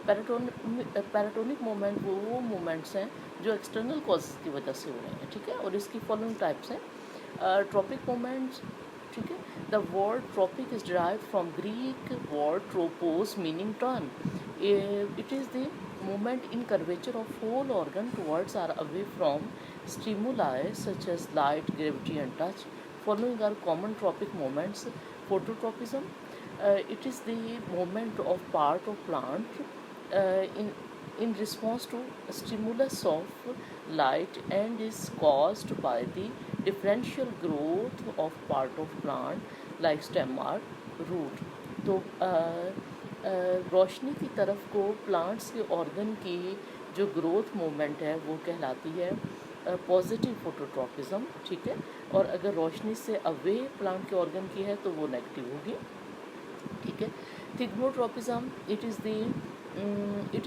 Paratonic moment वो moments हैं जो एक्सटर्नल कॉजेज़ की वजह से हो रहे हैं, ठीक है। और इसकी फॉलोइंग टाइप्स हैं। ट्रॉपिक मोमेंट्स, ठीक है। The word tropic is derived from Greek word tropos meaning turn. It is द movement in curvature of whole organ towards or away from stimuli such as light, gravity and touch. Following are common tropic moments. Phototropism, it is the movement of part of plant in response to stimulus of light and is caused by the differential growth of part of plant like stem or root. तो रोशनी की तरफ को plants के organ की जो growth movement है वो कहलाती है पॉजिटिव फोटोट्रॉपिज्म, ठीक है। और अगर रोशनी से अवे प्लांट के ऑर्गन की है तो वो नेगेटिव होगी, ठीक है। Thigmotropism, it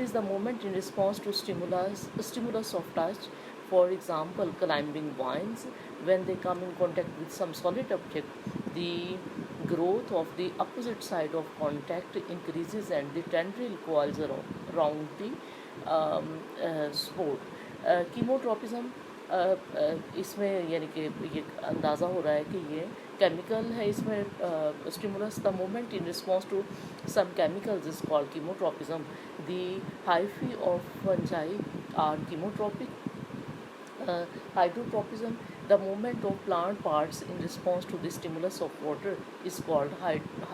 is the moment in response to stimulus of touch. For example, climbing vines, when they come in contact with some solid object, the growth of the opposite side of contact increases and the tendril coils around the spore. Chemotropism, इसमें यानी कि ये अंदाज़ा हो रहा है कि ये केमिकल है। इसमें stimulus the moment in response to some chemicals is called chemotropism. The hyphae of fungi are chemotropic. Hydrotropism, the movement of plant parts in response to the stimulus of water is called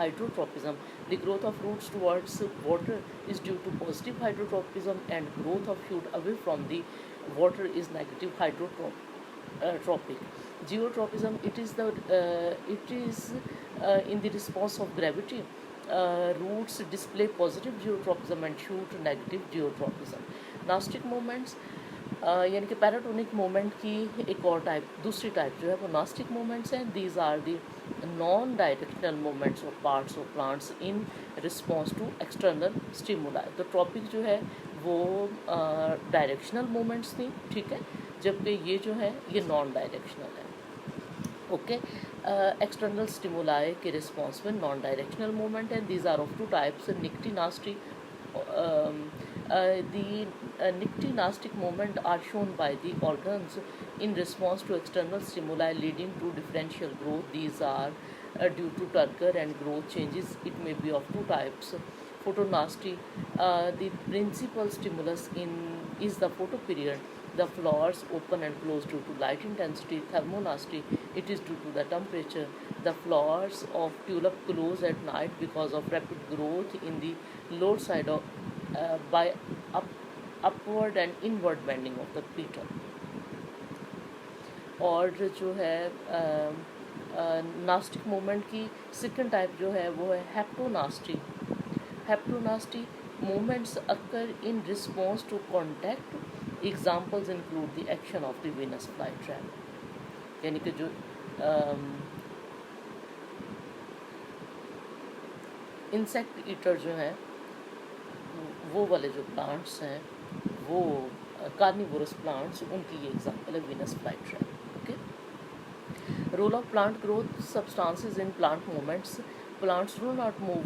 hydrotropism. The growth of roots towards water is due to positive hydrotropism and growth of shoot away from the water is negative hydrotropic. Geotropism, it is in the response of gravity. Roots display positive geotropism and shoot negative geotropism. Nastic movements, यानी कि paratonic moment की एक और type, दूसरी type जो है वो nastic movements हैं. These are the non directional movements of parts of plants in response to external stimuli. तो ट्रॉपिक जो है वो डायरेक्शनल मोमेंट्स थी, ठीक है, जबकि ये जो है ये नॉन डायरेक्शनल है. ओके, एक्सटर्नल स्टिमुलाई के रिस्पॉन्स में नॉन डायरेक्शनल मोमेंट है. These are of two types, nyctinasty. The nictinastic movement are shown by the organs in response to external stimuli leading to differential growth. These are due to turgor and growth changes. It may be of two types. Photonasty, the principal stimulus is the photoperiod. The flowers open and close due to light intensity. Thermonasty, it is due to the temperature. The flowers of tulip close at night because of rapid growth in the lower side of by upward and inward bending of the petal. और जो है nastic movement की second type जो है वो है haptonasty. Haptonasty movements occur in response to contact. Examples include the action of the Venus fly trap. यानी कि जो इंसेक्ट ईटर जो हैं वो वाले जो प्लांट्स हैं वो कार्निवोरस प्लांट्स, उनकी ये एग्जांपल है Venus fly trap. Okay, role of plant growth substances in plant movements. Plants do not move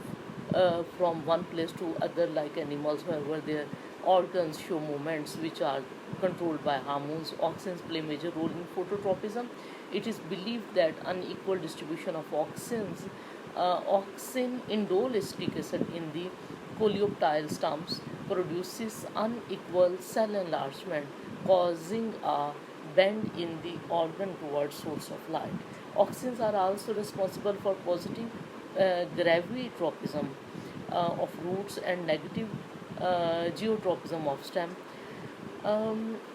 from one place to other like animals wherever their organs show movements which are controlled by hormones. Auxins play major role in phototropism. It is believed that unequal distribution of auxin indole acid in the coleoptile stumps produces unequal cell enlargement, causing a bend in the organ towards source of light. Auxins are also responsible for positive gravitropism of roots and negative geotropism of stem.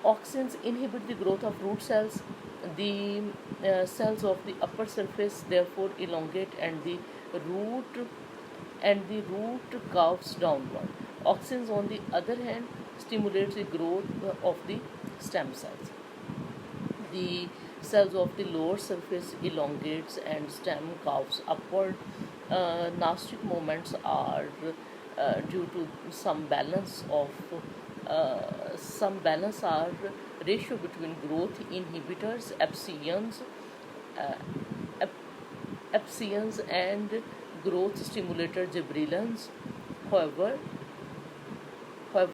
Auxins inhibit the growth of root cells. The cells of the upper surface therefore elongate and the root curves downward. Auxins on the other hand stimulates the growth of the stem cells. The cells of the lower surface elongates and stem curves upward. Nastic movements are due to some balance are ratio between growth inhibitors epsins and growth stimulator gibberellins. However,